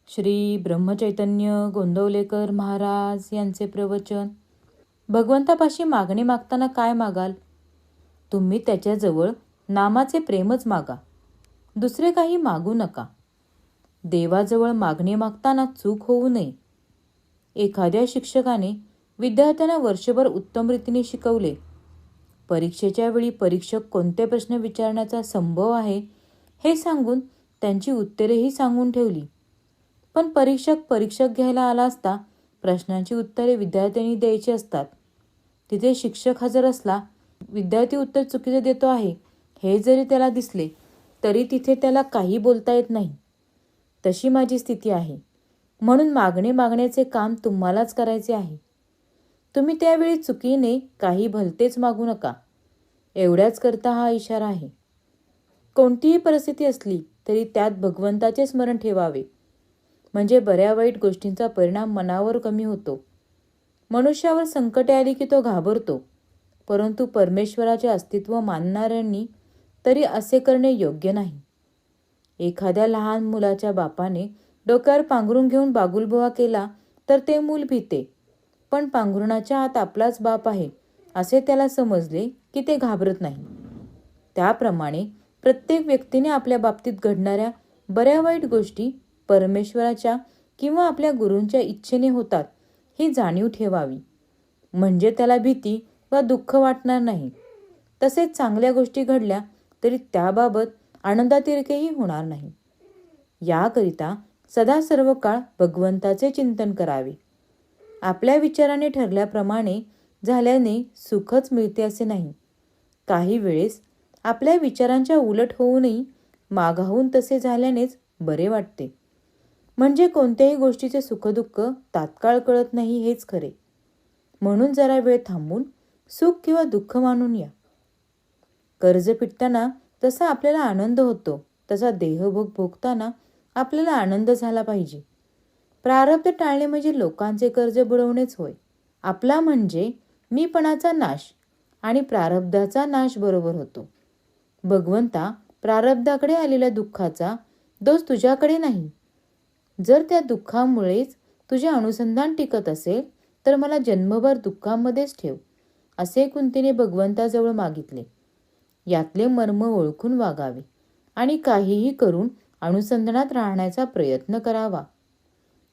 श्री ब्रह्मचैतन्य गोंदवलेकर महाराज यांचे प्रवचन. भगवंतापाशी मागणे मागताना काय मागाल? तुम्ही त्याच्याजवळ नामाचे प्रेमच मागा, दुसरे काही मागू नका. देवाजवळ मागणे मागताना चूक होऊ नये. एखाद्या शिक्षकाने विद्यार्थ्यांना वर्षभर उत्तम रीतीने शिकवले. परीक्षेच्या वेळी परीक्षक कोणते प्रश्न विचारण्याचा संभव आहे हे सांगून त्यांची उत्तरेही सांगून ठेवली. पण परीक्षक घ्यायला आला असता प्रश्नांची उत्तरे विद्यार्थ्यांनी द्यायची असतात. तिथे शिक्षक हजर असला, विद्यार्थी उत्तर चुकीचे देतो आहे हे जरी त्याला दिसले तरी तिथे त्याला काही बोलता येत नाही. तशी माझी स्थिती आहे. म्हणून मागणे मागण्याचे काम तुम्हालाच करायचे आहे. तुम्ही त्यावेळी चुकीने काही भलतेच मागू नका. एवढ्याच करता हा इशारा आहे. कोणतीही परिस्थिती असली तरी त्यात भगवंताचे स्मरण ठेवावे, म्हणजे बऱ्या वाईट गोष्टींचा परिणाम मनावर कमी होतो. मनुष्यावर संकटे आली की तो घाबरतो, परंतु परमेश्वराचे अस्तित्व मानणाऱ्यांनी तरी असे करणे योग्य नाही. एखाद्या लहान मुलाच्या बापाने डोक्यावर पांघरून घेऊन बागुलबुवा केला तर ते मूल भिते, पण पांघरुणाच्या आत आपलाच बाप आहे असे त्याला समजले की ते घाबरत नाही. त्याप्रमाणे प्रत्येक व्यक्तीने आपल्या बाबतीत घडणाऱ्या बऱ्या वाईट गोष्टी परमेश्वराच्या किंवा आपल्या गुरूंच्या इच्छेने होतात ही जाणीव ठेवावी, म्हणजे त्याला भीती वा दुःख वाटणार नाही. तसेच चांगल्या गोष्टी घडल्या तरी त्याबाबत आनंदातिरेकही होणार नाही. याकरिता सदा सर्व काळ भगवंताचे चिंतन करावे. आपल्या विचाराने ठरल्याप्रमाणे झाल्याने सुखच मिळते असे नाही. काही वेळेस आपल्या विचारांच्या उलट होऊनही मागाहून तसे झाल्यानेच बरे वाटते. म्हणजे कोणत्याही गोष्टीचे सुखदुःख तात्काळ कळत नाही हेच खरे. म्हणून जरा वेळ थांबून सुख किंवा दुःख मानून या. कर्ज फिटताना जसा आपल्याला आनंद होतो तसा देहभोग भोगताना आपल्याला आनंद झाला पाहिजे. प्रारब्ध टाळणे म्हणजे लोकांचे कर्ज बुडवणेच होय. आपला म्हणजे मीपणाचा नाश आणि प्रारब्धाचा नाश बरोबर होतो. भगवंता, प्रारब्धाकडे आलेल्या दुःखाचा दोष तुझ्याकडे नाही. जर त्या दुःखामुळेच तुझे अनुसंधान टिकत असेल तर मला जन्मभर दुःखामध्येच ठेव असे कुंतीने भगवंताजवळ मागितले. यातले मर्म ओळखून वागावे आणि काहीही करून अनुसंधानात राहण्याचा प्रयत्न करावा.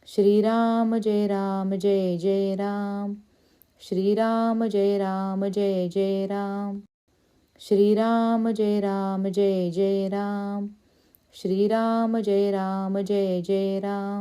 श्रीराम जय राम जय जय राम. श्रीराम जय राम जय जय राम. श्रीराम जय राम जय जय राम. श्रीराम जय राम जय जय राम.